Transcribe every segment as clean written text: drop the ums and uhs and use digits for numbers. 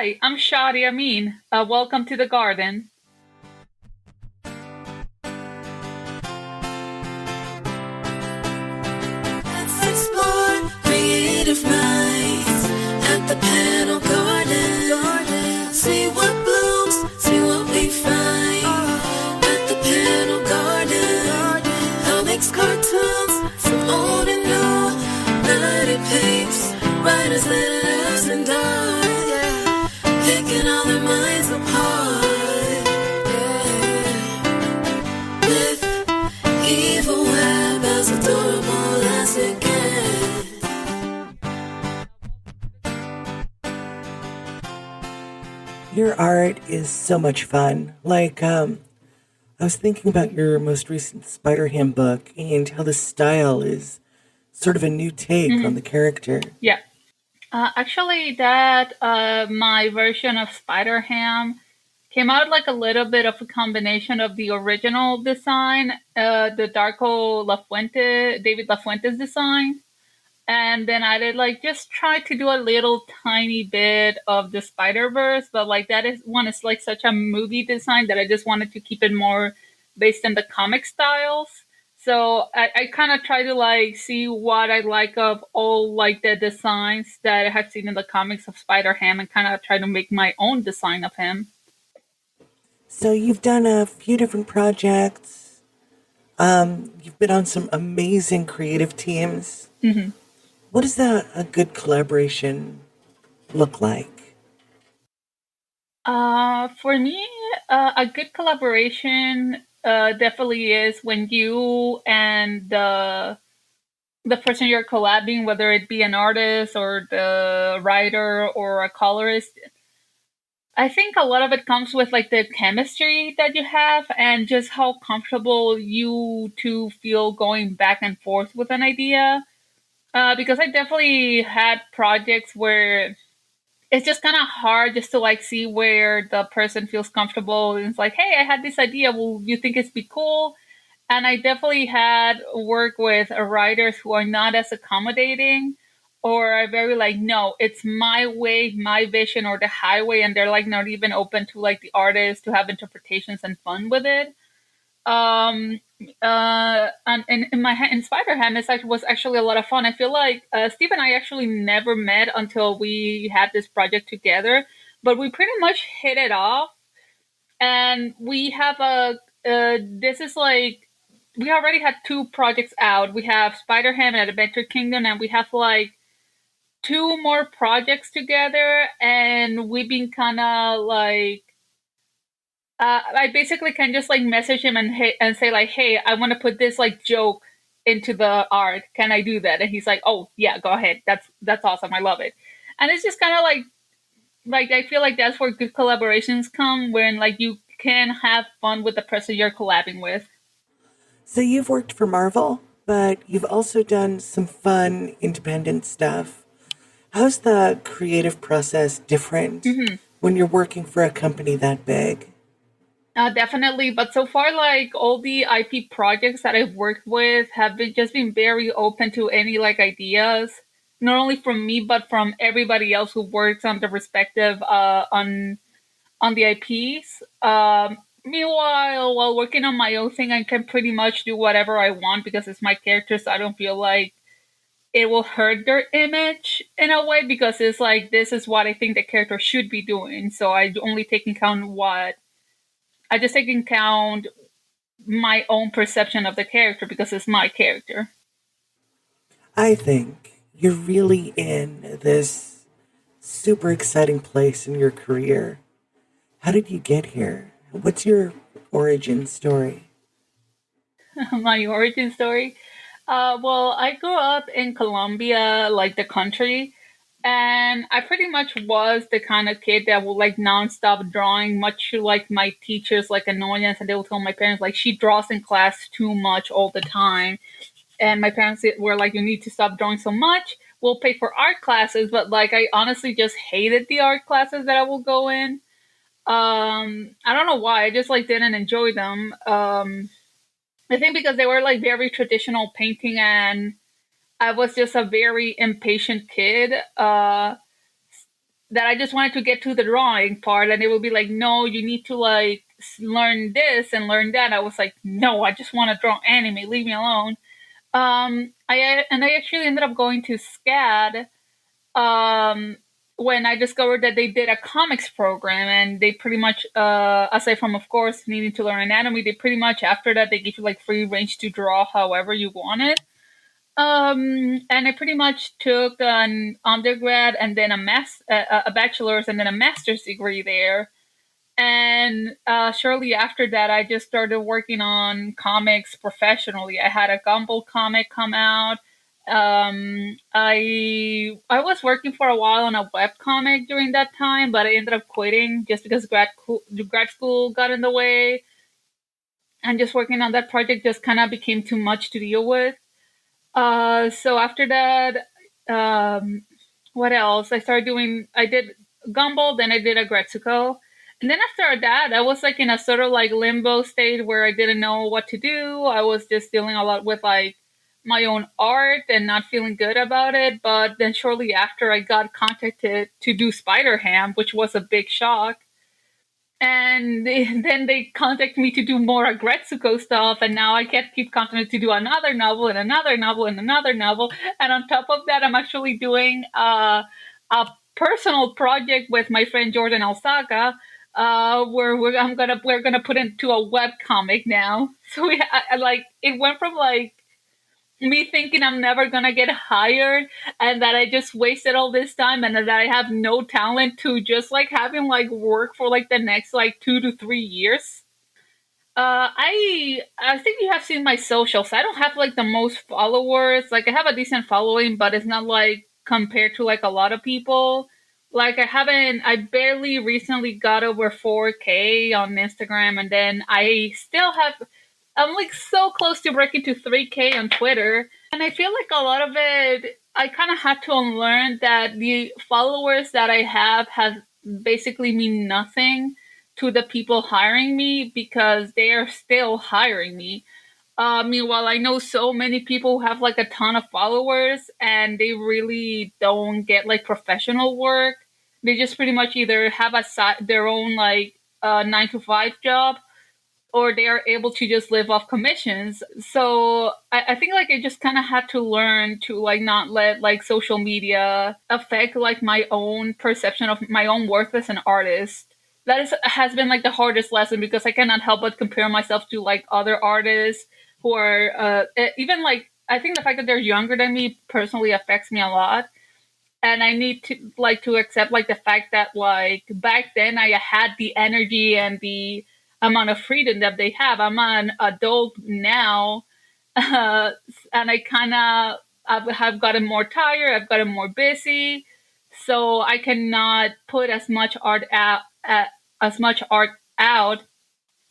Hi, I'm Shadia Amin. Welcome to the garden. Let's explore creative minds at the panel garden. See what blooms, see what we find at the panel garden. How makes cartoons from old and new. Melody paints, writers, letters, and art. Yeah. Picking all their minds apart. Yeah. With evil web as adorable as it gets. Your art is so much fun. I was thinking about your most recent Spider-Ham book and how the style is sort of a new take on the character. Yeah. Actually, that my version of Spider Ham came out like a little bit of a combination of the original design, the Darko Lafuente, David Lafuente's design, and then I did like just try to do a little tiny bit of the Spider Verse, but like that is one is like such a movie design that I just wanted to keep it more based in the comic styles. So I kind of try to like see what I like of all like the designs that I have seen in the comics of Spider Ham and kind of try to make my own design of him. So you've done a few different projects. You've been on some amazing creative teams. What does a good collaboration look like? For me, a good collaboration definitely is when you and the person you're collabing, whether it be an artist or the writer or a colorist, I think a lot of it comes with like the chemistry that you have and just how comfortable you two feel going back and forth with an idea. Because I definitely had projects where it's just kind of hard just to like see where the person feels comfortable and it's like, hey, I had this idea. Will you think it's be cool? And I definitely had work with writers who are not as accommodating or are very like, no, it's my way, my vision, or the highway, and they're like not even open to like the artist to have interpretations and fun with it. Um, and in in Spider Ham, was actually a lot of fun. I feel like Steve and I actually never met until we had this project together, but we pretty much hit it off, and we have a. This is like we already had two projects out. We have Spider Ham and Adventure Kingdom, and we have like two more projects together, and we've been kind of like I basically can just like message him and say like, hey, I want to put this like joke into the art. Can I do that? And he's like, oh yeah, go ahead. That's awesome. I love it. And it's just kind of like I feel like that's where good collaborations come when like you can have fun with the person you're collabing with. So you've worked for Marvel, but you've also done some fun independent stuff. How's the creative process different when you're working for a company that big? Definitely, but so far, like all the IP projects that I've worked with have been just been very open to any like ideas, not only from me but from everybody else who works on the respective on the IPs. Meanwhile, while working on my own thing, I can pretty much do whatever I want because it's my character, so I don't feel like it will hurt their image in a way because it's like this is what I think the character should be doing. So I only take into account what I just take into account my own perception of the character because it's my character. I think you're really in this super exciting place in your career. How did you get here? What's your origin story? My origin story. Well, I grew up in Colombia, like the country, and I pretty much was the kind of kid that would like nonstop drawing, much to like my teachers like annoyance, and they would tell my parents like she draws in class too much all the time, and my parents were like, you need to stop drawing so much. We'll pay for art classes, but like I honestly just hated the art classes that I would go in. I don't know why. I just like didn't enjoy them. I think because they were like very traditional painting, and I was just a very impatient kid. that I just wanted to get to the drawing part, and they would be like, no, you need to like learn this and learn that. I was like, no, I just want to draw anime, leave me alone. I actually ended up going to SCAD um, when I discovered that they did a comics program, and they pretty much, aside from of course needing to learn anatomy, they pretty much after that they give you like free range to draw however you wanted. And I pretty much took an undergrad and then a bachelor's and then a master's degree there. And shortly after that, I just started working on comics professionally. I had a Gumball comic come out. I was working for a while on a web comic during that time, but I ended up quitting just because grad school got in the way, and just working on that project just kind of became too much to deal with. So after that, um, what else? I did Gumball, then I did a Gretsuko. And then after that, I was like in a sort of like limbo state where I didn't know what to do. I was just dealing a lot with like my own art and not feeling good about it. But then shortly after, I got contacted to do Spider Ham, which was a big shock. And then they contact me to do more Agretsuko stuff, and now I get keep continuing to do another novel and another novel and another novel. And on top of that, I'm actually doing a personal project with my friend Jordan Alsaga, where we're gonna put into a web comic now. So like it went from like me thinking I'm never gonna get hired and that I just wasted all this time and that I have no talent to just like having like work for like the next like 2 to 3 years. I think you have seen my socials. I don't have like the most followers. Like I have a decent following, but it's not like compared to like a lot of people. Like I barely recently got over 4K on Instagram, and then I'm like so close to breaking to 3K on Twitter. And I feel like a lot of it, I kind of had to unlearn that the followers that I have basically mean nothing to the people hiring me because they are still hiring me. Meanwhile, I know so many people who have like a ton of followers and they really don't get like professional work. They just pretty much either have their own like 9 to 5 job, or they are able to just live off commissions. So I think like I just kind of had to learn to like not let like social media affect like my own perception of my own worth as an artist. Has been like the hardest lesson because I cannot help but compare myself to like other artists who are even like I think the fact that they're younger than me personally affects me a lot, and I need to accept like the fact that like back then I had the energy and the amount of freedom that they have. I'm an adult now, uh, and I kind of have gotten more tired. I've gotten more busy, so I cannot put as much art out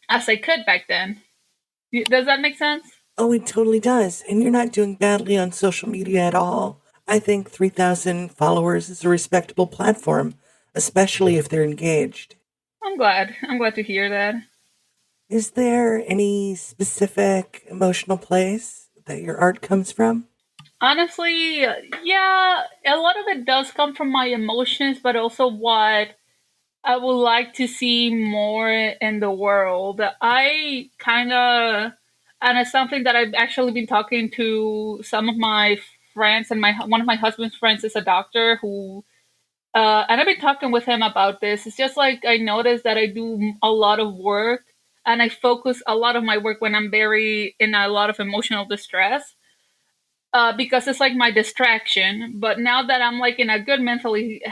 as I could back then. Does that make sense? Oh, it totally does. And you're not doing badly on social media at all. I think 3,000 followers is a respectable platform, especially if they're engaged. I'm glad. I'm glad to hear that. Is there any specific emotional place that your art comes from? Honestly, yeah, a lot of it does come from my emotions, but also what I would like to see more in the world. I kind of, and it's something that I've actually been talking to some of my friends, and my one of my husband's friends is a doctor who, and I've been talking with him about this. It's just like I noticed that I do a lot of work, and I focus a lot of my work when I'm very in a lot of emotional distress, because it's like my distraction. But now that I'm like in a good mentally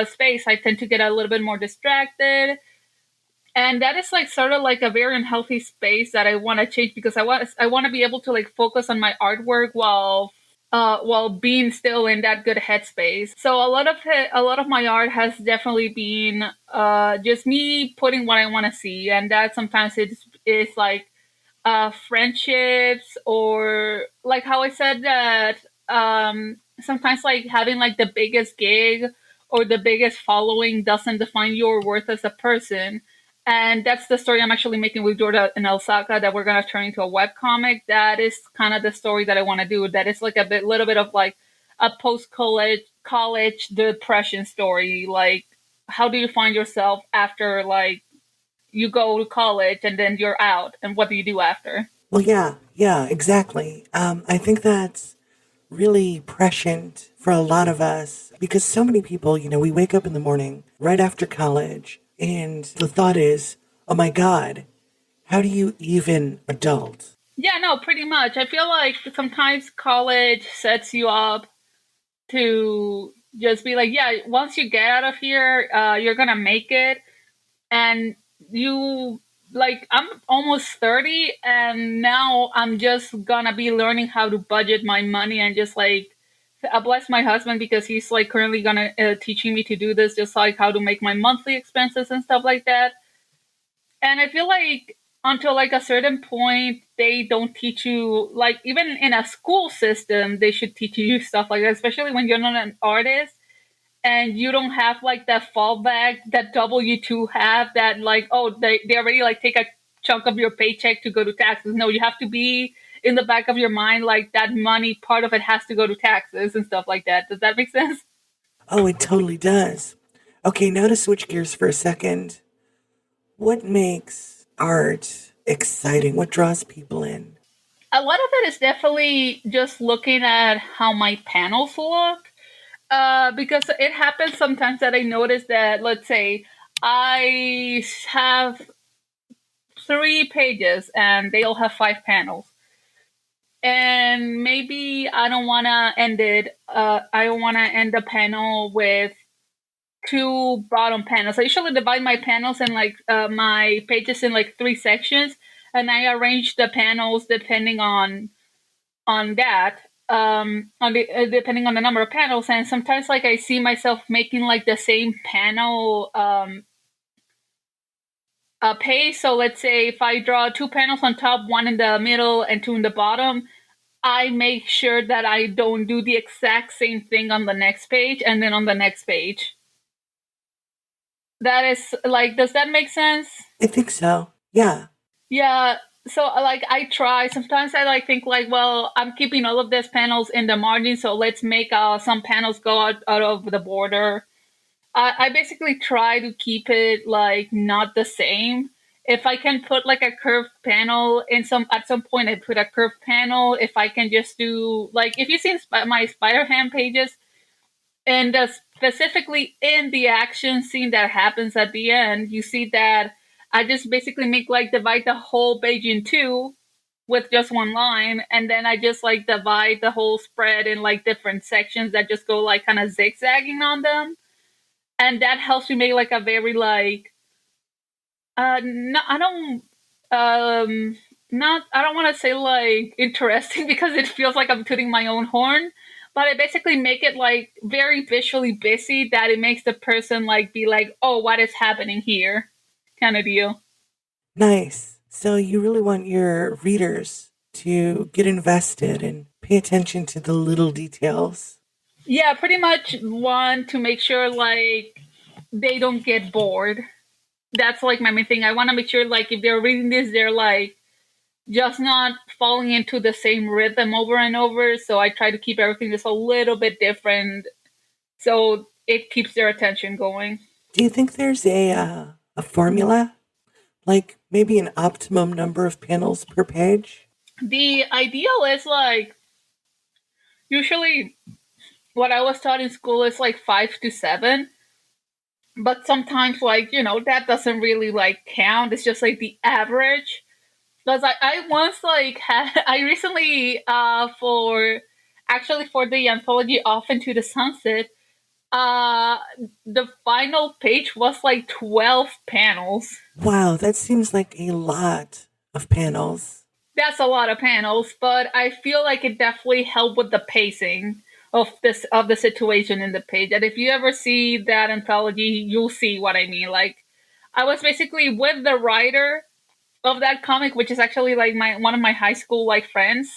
space, I tend to get a little bit more distracted, and that is like sort of like a very unhealthy space that I want to change because I want to be able to like focus on my artwork while being still in that good headspace. So a lot of my art has definitely been just me putting what I want to see, and that sometimes it's like friendships, or like how I said that sometimes like having like the biggest gig or the biggest following doesn't define your worth as a person. And that's the story I'm actually making with Jordan and Elsaka that we're gonna turn into a web comic. That is kind of the story that I want to do. That is like little bit of like a post college depression story. Like how do you find yourself after like you go to college and then you're out, and what do you do after? Well, yeah, exactly. I think that's really prescient for a lot of us because so many people, we wake up in the morning right after college and the thought is, oh my God, how do you even adult? Yeah, no, pretty much. I feel like sometimes college sets you up to just be like, yeah, once you get out of here, you're gonna make it. And you, like, I'm almost 30, and now I'm just gonna be learning how to budget my money and just like, I bless my husband because he's like currently gonna teaching me to do this, just like how to make my monthly expenses and stuff like that. And I feel like until like a certain point, they don't teach you, like, even in a school system, they should teach you stuff like that, especially when you're not an artist and you don't have like that fallback that W2 have, that like, oh, they already like take a chunk of your paycheck to go to taxes. No, you have to be in the back of your mind like that money, part of it has to go to taxes and stuff like that. Does that make sense? Oh, it totally does. Okay, now to switch gears for a second. What makes art exciting? What draws people in? A lot of it is definitely just looking at how my panels look. Because it happens sometimes that I notice that, let's say, I have 3 pages and they all have 5 panels. And maybe I don't want to end it, I don't want to end the panel with 2 bottom panels. I usually divide my panels in like my pages in like 3 sections, and I arrange the panels depending on that, on the depending on the number of panels. And sometimes like I see myself making like the same panel page. So let's say if I draw 2 panels on top, one in the middle and 2 in the bottom, I make sure that I don't do the exact same thing on the next page and then on the next page. That is like, does that make sense? I think so. Yeah. Yeah. So like I try. Sometimes I like think like, well, I'm keeping all of these panels in the margin, so let's make some panels go out of the border. I basically try to keep it like not the same. If I can put like a curved panel in some, at some point I put a curved panel. If I can just do like, if you've seen my Spider Ham pages, and specifically in the action scene that happens at the end, you see that I just basically make like divide the whole page in two with just one line, and then I just like divide the whole spread in like different sections that just go like kind of zigzagging on them, and that helps me make like a very like no, I don't not, I don't want to say like interesting because it feels like I'm tooting my own horn, but I basically make it like very visually busy that it makes the person like be like, oh, what is happening here, kind of deal. Nice. So you really want your readers to get invested and pay attention to the little details. Yeah, pretty much want to make sure like they don't get bored. That's like my main thing. I want to make sure like if they're reading this, they're like just not falling into the same rhythm over and over. So I try to keep everything just a little bit different so it keeps their attention going. Do you think there's a formula? Like maybe an optimum number of panels per page? The ideal is like, usually what I was taught in school is like 5 to 7, but sometimes like, that doesn't really like count. It's just like the average. Because I once like had, I recently for actually for the anthology Off into the Sunset, uh the final page was like 12 panels. Wow, that seems like a lot of panels. That's a lot of panels, but I feel like it definitely helped with the pacing of the situation in the page. And if you ever see that anthology, you'll see what I mean. Like, I was basically with the writer of that comic, which is actually like my one of my high school like friends,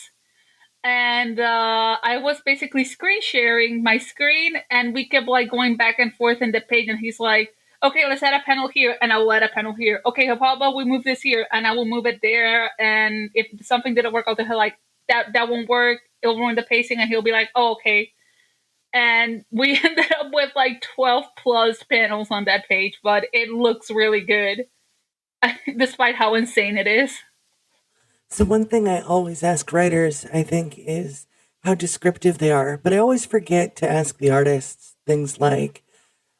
and I was basically screen sharing my screen, and we kept like going back and forth in the page. And he's like, "Okay, let's add a panel here," and I'll add a panel here. Okay, how about we move this here, and I will move it there. And if something didn't work, I'll tell her like that won't work. It'll ruin the pacing, and he'll be like, "Oh, okay." and we ended up with like 12 plus panels on that page, but it looks really good despite how insane it is. So, one thing I always ask writers, I think, is how descriptive they are. But I always forget to ask the artists things like,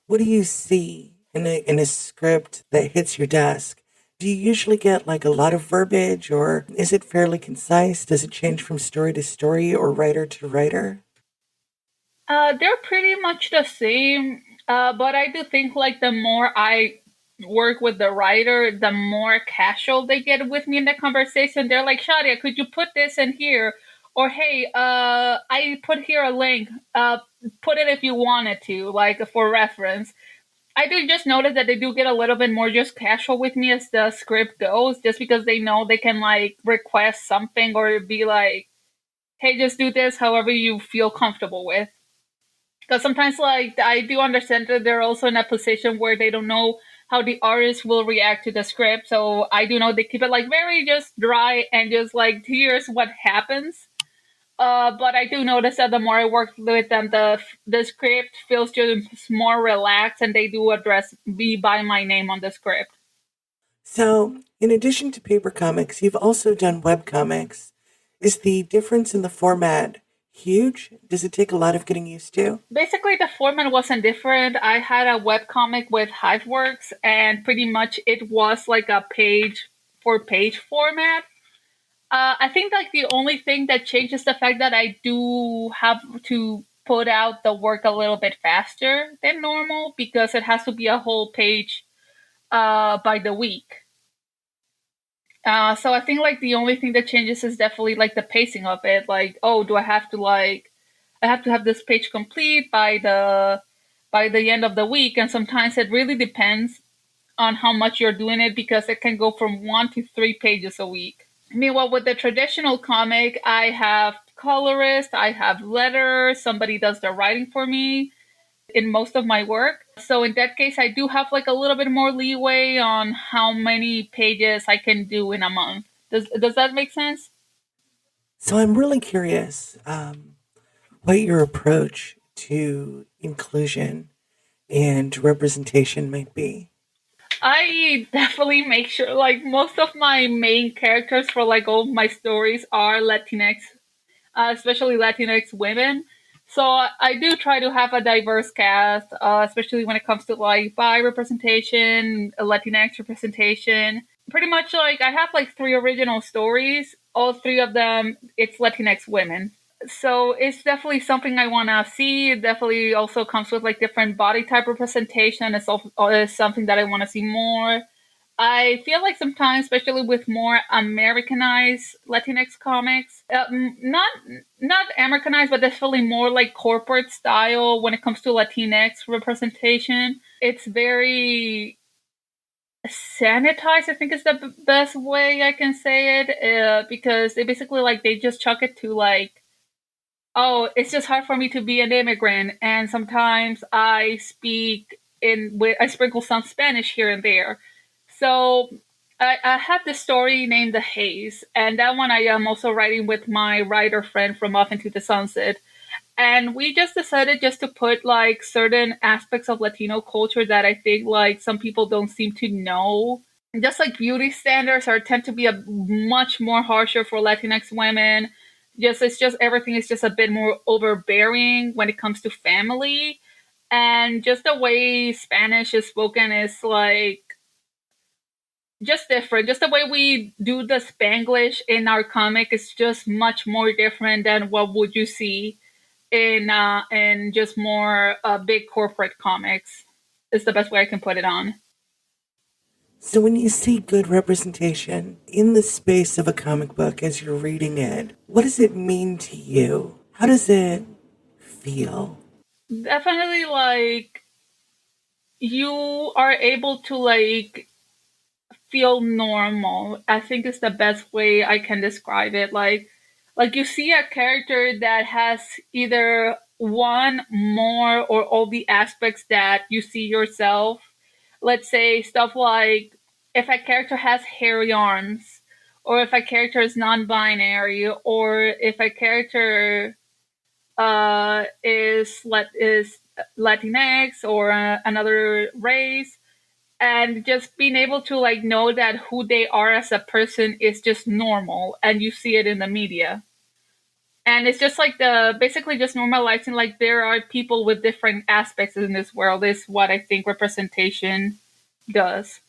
what do you see in a script that hits your desk? Do you usually get like a lot of verbiage, or is it fairly concise? Does it change from story to story or writer to writer? They're pretty much the same, but I do think like the more I work with the writer, the more casual they get with me in the conversation. They're like, Shadia, could you put this in here? Or hey, I put here a link. Put it if you wanted to, like for reference. I do just notice that they do get a little bit more just casual with me as the script goes, just because they know they can like request something or be like, hey, just do this however you feel comfortable with. Because sometimes like I do understand that they're also in a position where they don't know how the artist will react to the script, so I do know they keep it like very just dry and just like here's what happens. But I do notice that the more I work with them, the script feels just more relaxed, and they do address me by my name on the script. So, in addition to paper comics, you've also done web comics. Is the difference in the format huge? Does it take a lot of getting used to? Basically, the format wasn't different. I had a webcomic with Hiveworks, and pretty much it was like a page for page format. I think like the only thing that changes the fact that I do have to put out the work a little bit faster than normal because it has to be a whole page by the week. So I think like the only thing that changes is definitely like the pacing of it. Like, oh, do I have to like I have to have this page complete by the end of the week, and sometimes it really depends on how much you're doing it because it can go from 1 to 3 pages a week. Meanwhile, with the traditional comic, I have colorist, I have letters, somebody does the writing for me in most of my work. So in that case, I do have like a little bit more leeway on how many pages I can do in a month. Does that make sense? So, I'm really curious what your approach to inclusion and representation might be. I definitely make sure like most of my main characters for like all my stories are Latinx, especially Latinx women. So I do try to have a diverse cast, especially when it comes to like bi representation, Latinx representation. Pretty much like I have like three original stories. All three of them, it's Latinx women. So it's definitely something I want to see. It definitely also comes with like different body type representation. It's also is something that I want to see more. I feel like sometimes, especially with more Americanized Latinx comics, not Americanized, but definitely more like corporate style when it comes to Latinx representation. It's very sanitized. I think is the best way I can say it, because they basically like they just chuck it to like, oh, it's just hard for me to be an immigrant, and sometimes I speak I sprinkle some Spanish here and there. So I have this story named The Haze, and that one I am also writing with my writer friend from Off Into the Sunset. And we just decided just to put like certain aspects of Latino culture that I think like some people don't seem to know. Just like beauty standards are tend to be a much more harsher for Latinx women. Just it's just everything is just a bit more overbearing when it comes to family, and just the way Spanish is spoken is like just different. Just the way we do the Spanglish in our comic is just much more different than what would you see in just more big corporate comics. Is the best way I can put it on. So, when you see good representation in the space of a comic book as you're reading it, what does it mean to you? How does it feel? Definitely, like you are able to like feel normal. I think is the best way I can describe it. Like you see a character that has either one more or all the aspects that you see yourself. Let's say stuff like if a character has hairy arms, or if a character is non-binary, or if a character is Latinx or another race, and just being able to like know that who they are as a person is just normal, and you see it in the media. And it's just like the basically just normalizing like there are people with different aspects in this world is what I think representation does.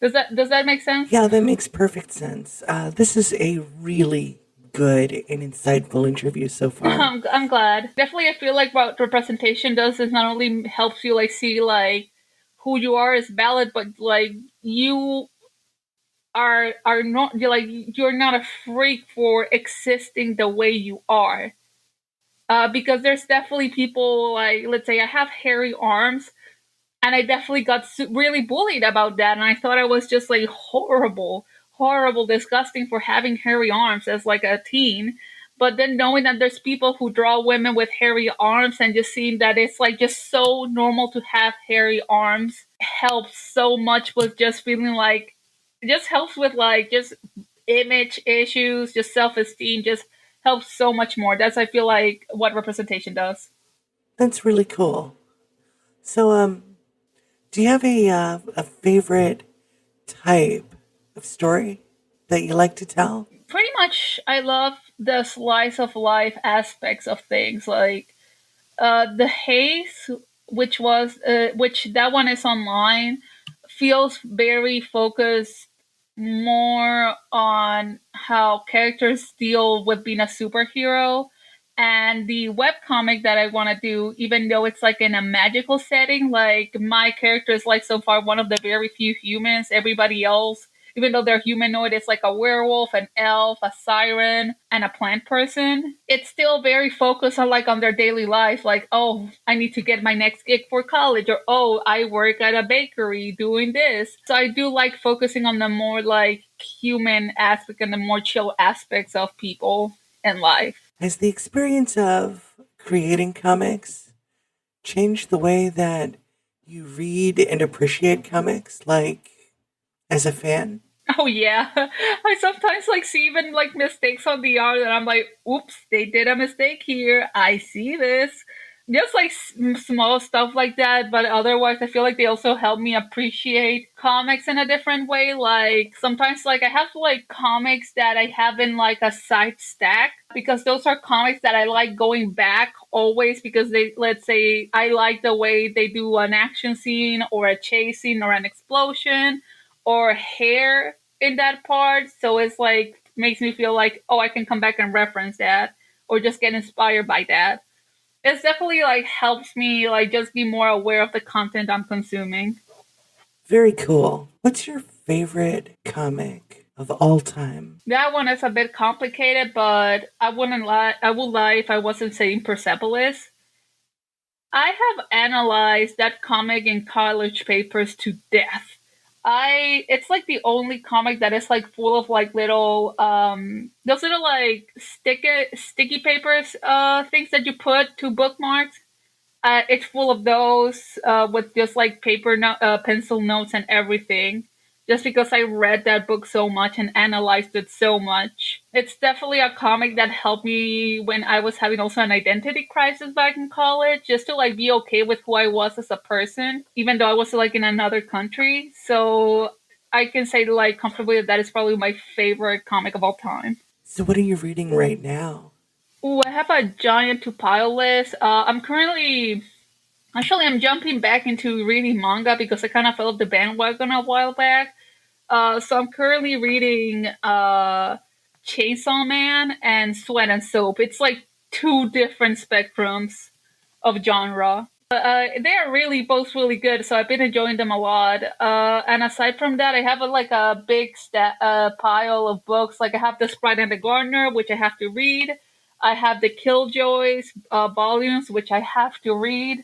Does that make sense? Yeah, that makes perfect sense. This is a really good and insightful interview so far. I'm glad. Definitely, I feel like what representation does is not only helps you like see like who you are is valid, but like you are not you're not a freak for existing the way you are. Because there's definitely people like, let's say I have hairy arms, and I definitely got really bullied about that, and I thought I was just like horrible, horrible, disgusting for having hairy arms as like a teen. But then knowing that there's people who draw women with hairy arms and just seeing that it's like just so normal to have hairy arms helps so much with just feeling like it just helps with like just image issues, just self-esteem, just helps so much more. That's I feel like what representation does. That's really cool. So, do you have a favorite type of story that you like to tell? Pretty much, I love the slice of life aspects of things, like the haze, which that one is online, feels very focused more on how characters deal with being a superhero. And the webcomic that I want to do, even though it's like in a magical setting, like my character is like so far one of the very few humans. Everybody else, even though they're humanoid, it's like a werewolf, an elf, a siren, and a plant person. It's still very focused on like on their daily life, like, oh, I need to get my next gig for college, or oh, I work at a bakery doing this. So I do like focusing on the more like human aspect and the more chill aspects of people and life. Has the experience of creating comics changed the way that you read and appreciate comics, like as a fan? Oh yeah, I sometimes like see even like mistakes on the art, and I'm like, "Oops, they did a mistake here. I see this." Just like small stuff like that, but otherwise, I feel like they also help me appreciate comics in a different way. Like sometimes, like I have like comics that I have in like a side stack because those are comics that I like going back always because they, let's say, I like the way they do an action scene or a chase scene or an explosion or hair in that part. So it's like makes me feel like, oh, I can come back and reference that or just get inspired by that. It's definitely like helps me like just be more aware of the content I'm consuming. Very cool. What's your favorite comic of all time? That one is a bit complicated, but I wouldn't lie. I would lie if I wasn't saying Persepolis. I have analyzed that comic in college papers to death. It's like the only comic that is like full of like little those little like sticky papers things that you put to bookmarks. It's full of those with just like pencil notes and everything. Just because I read that book so much and analyzed it so much. It's definitely a comic that helped me when I was having also an identity crisis back in college, just to like be okay with who I was as a person, even though I was like in another country. So I can say like comfortably that is probably my favorite comic of all time. So, what are you reading right now? Ooh, I have a giant to pile list. I'm currently Actually, I'm jumping back into reading manga because I kind of fell off the bandwagon a while back. So I'm currently reading Chainsaw Man and Sweat and Soap. It's like two different spectrums of genre. They are really both really good, so I've been enjoying them a lot. And aside from that, I have like a big pile of books. Like I have The Sprite and the Gardener, which I have to read. I have the Killjoys volumes, which I have to read.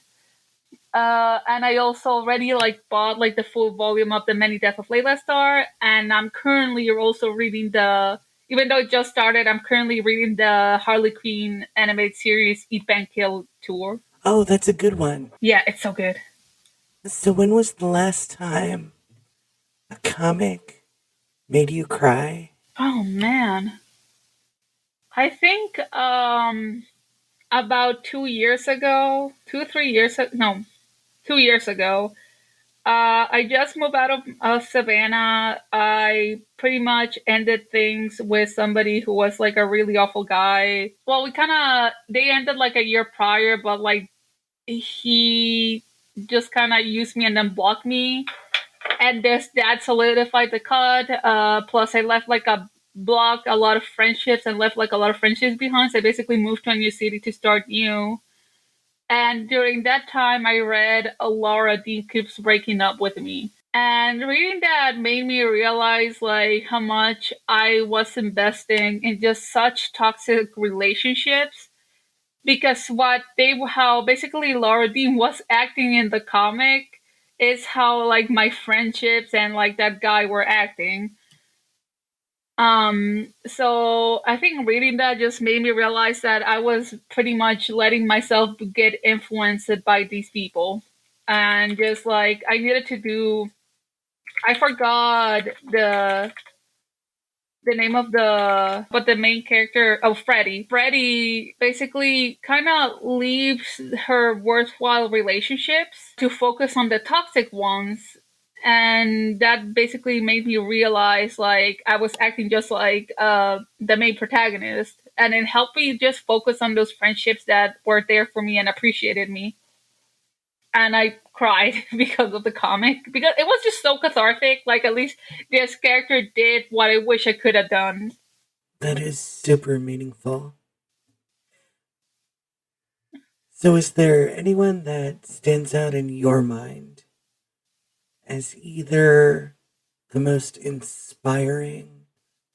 And I also already like bought like the full volume of The Many Deaths of Layla Starr, and I'm currently also reading even though it just started, I'm currently reading the Harley Quinn animated series Eat Bang Kill Tour. Oh, that's a good one. Yeah, it's so good. So, when was the last time a comic made you cry? Oh man. I think about 2 years ago, 2 3 years no 2 years ago. I just moved out of Savannah. I pretty much ended things with somebody who was like a really awful guy. Well, they ended like a year prior, but like he just kind of used me and then blocked me. And this that solidified the cut. Plus, I left like a lot of friendships and left like a lot of friendships behind. So I basically moved to a new city to start new. And during that time, I read Laura Dean keeps breaking up with me. And reading that made me realize like how much I was investing in just such toxic relationships. Because how basically Laura Dean was acting in the comic is how like my friendships and like that guy were acting. So I think reading that just made me realize that I was pretty much letting myself get influenced by these people. And just like I needed to do I forgot the name of the main character, oh, Freddie. Freddie basically kind of leaves her worthwhile relationships to focus on the toxic ones, and that basically made me realize like I was acting just like the main protagonist, and it helped me just focus on those friendships that were there for me and appreciated me. And I cried because of the comic because it was just so cathartic. Like at least this character did what I wish I could have done. That is super meaningful. So, is there anyone that stands out in your mind as either the most inspiring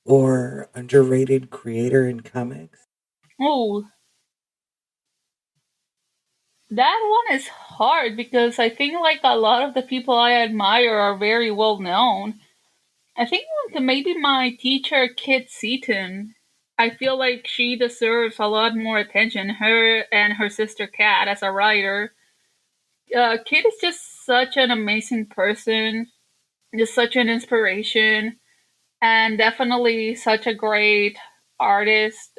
or underrated creator in comics? Oh, that one is hard because I think like a lot of the people I admire are very well known. I think like maybe my teacher Kit Seaton. I feel like she deserves a lot more attention. Her and her sister Kat as a writer. Kit is just such an amazing person, just such an inspiration, and definitely such a great artist.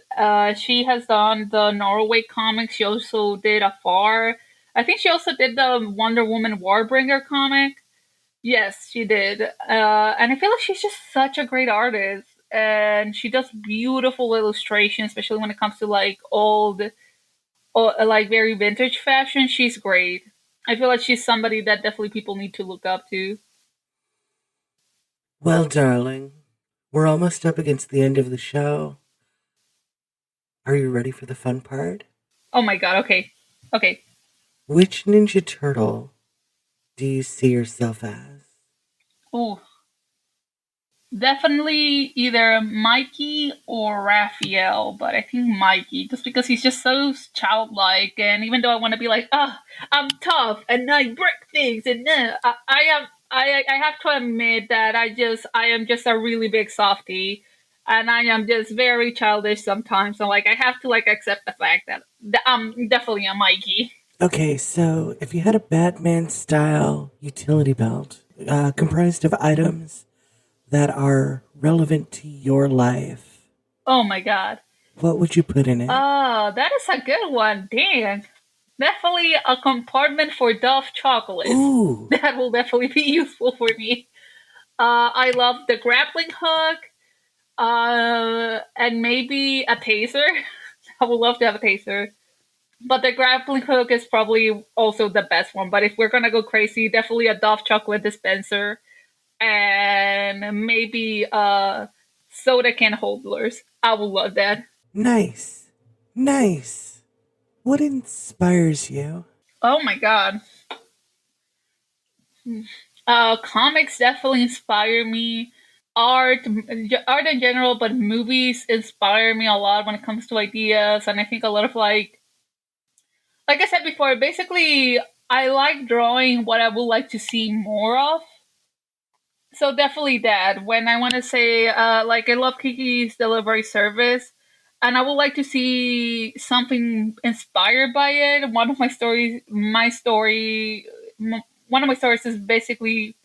She has done the Norway comics. She also did Afar. I think she also did the Wonder Woman Warbringer comic. Yes, she did. And I feel like she's just such a great artist. And she does beautiful illustrations, especially when it comes to like old, or like very vintage fashion. She's great. I feel like she's somebody that definitely people need to look up to. Well, darling, we're almost up against the end of the show. Are you ready for the fun part? Oh my god, okay. Okay. Which Ninja Turtle do you see yourself as? Ooh. Definitely either Mikey or Raphael, but I think Mikey, just because he's just so childlike. And even though I want to be like, I'm tough and I break things, and I am, I have to admit that I am just a really big softie, and I am just very childish sometimes. So like, I have to like accept the fact that I'm definitely a Mikey. Okay, so if you had a Batman style utility belt comprised of items that are relevant to your life, Oh my god. what would you put in it? Oh, that is a good one. Dang. Definitely a compartment for Dove chocolates. Ooh, That will definitely be useful for me. I love the grappling hook, and maybe a taser. I would love to have a taser. But the grappling hook is probably also the best one. But if we're gonna go crazy, definitely a Dove chocolate dispenser and maybe soda can holders. I would love that. nice, nice. What inspires you? Oh my god. Comics definitely inspire me. Art in general, but movies inspire me a lot when it comes to ideas. And I think a lot of like I said before, basically, I like drawing what I would like to see more of. So definitely that. When I want to say, like, I love Kiki's delivery service, and I would like to see something inspired by it. One of my stories is basically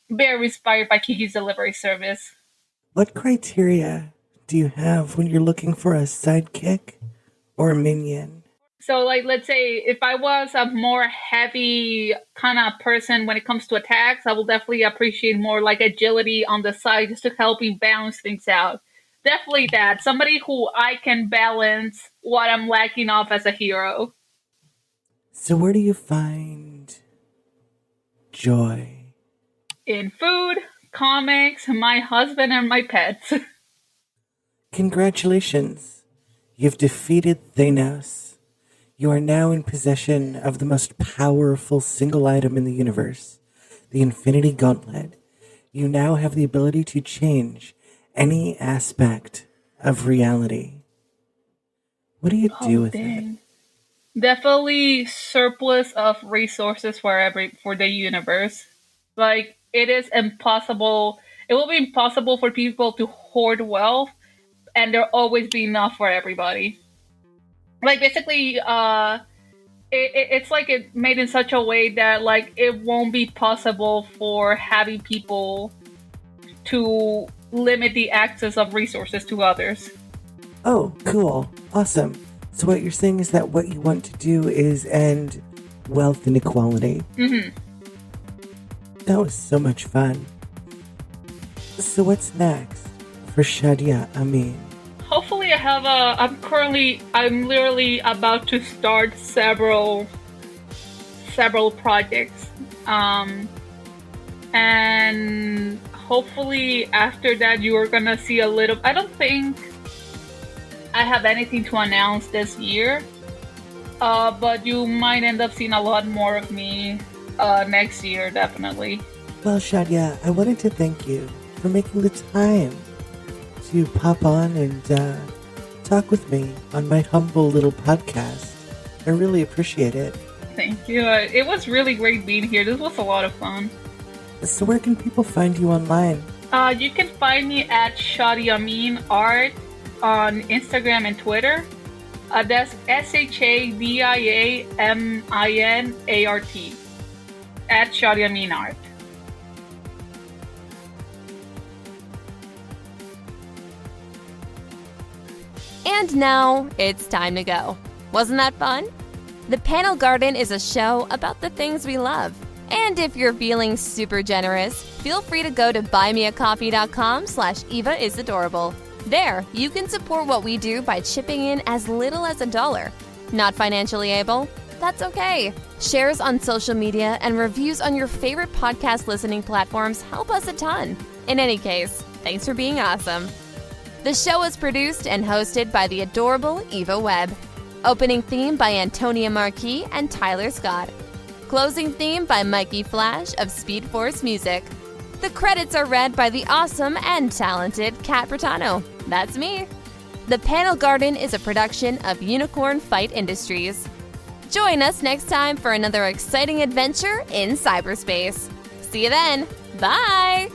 very inspired by Kiki's delivery service. What criteria do you have when you're looking for a sidekick or a minion? So, like, let's say if I was a more heavy kind of person when it comes to attacks, I will definitely appreciate more like agility on the side just to help me balance things out. Definitely that. Somebody who I can balance what I'm lacking off as a hero. So where do you find joy? In food, comics, my husband, and my pets. Congratulations. You've defeated Thanos. You are now in possession of the most powerful single item in the universe, the Infinity Gauntlet. You now have the ability to change any aspect of reality. What do you do with it? Definitely surplus of resources for the universe. Like, it is impossible. It will be impossible for people to hoard wealth, and there always be enough for everybody. Like, basically, it's like it made in such a way that like it won't be possible for having people to limit the access of resources to others. Oh, cool. Awesome. So what you're saying is that what you want to do is end wealth inequality. Mm-hmm. That was so much fun. So what's next for Shadia Amin? Hopefully I have I'm literally about to start several projects. And hopefully after that you are gonna see a little, I don't think I have anything to announce this year. But you might end up seeing a lot more of me next year, definitely. Well, Shadia, I wanted to thank you for making the time to pop on and talk with me on my humble little podcast. I really appreciate it. Thank you. It was really great being here. This was a lot of fun. So where can people find you online? You can find me at Shadia Amin Art on Instagram and Twitter. That's ShadiaMinart at Shadia Amin Art. And now it's time to go. Wasn't that fun? The Panel Garden is a show about the things we love. And if you're feeling super generous, feel free to go to buymeacoffee.com/EvaIsAdorable. There, you can support what we do by chipping in as little as $1. Not financially able? That's okay. Shares on social media and reviews on your favorite podcast listening platforms help us a ton. In any case, thanks for being awesome. The show is produced and hosted by the adorable Eva Webb. Opening theme by Antonia Marquis and Tyler Scott. Closing theme by Mikey Flash of Speed Force Music. The credits are read by the awesome and talented Kat Bertano. That's me. The Panel Garden is a production of Unicorn Fight Industries. Join us next time for another exciting adventure in cyberspace. See you then. Bye!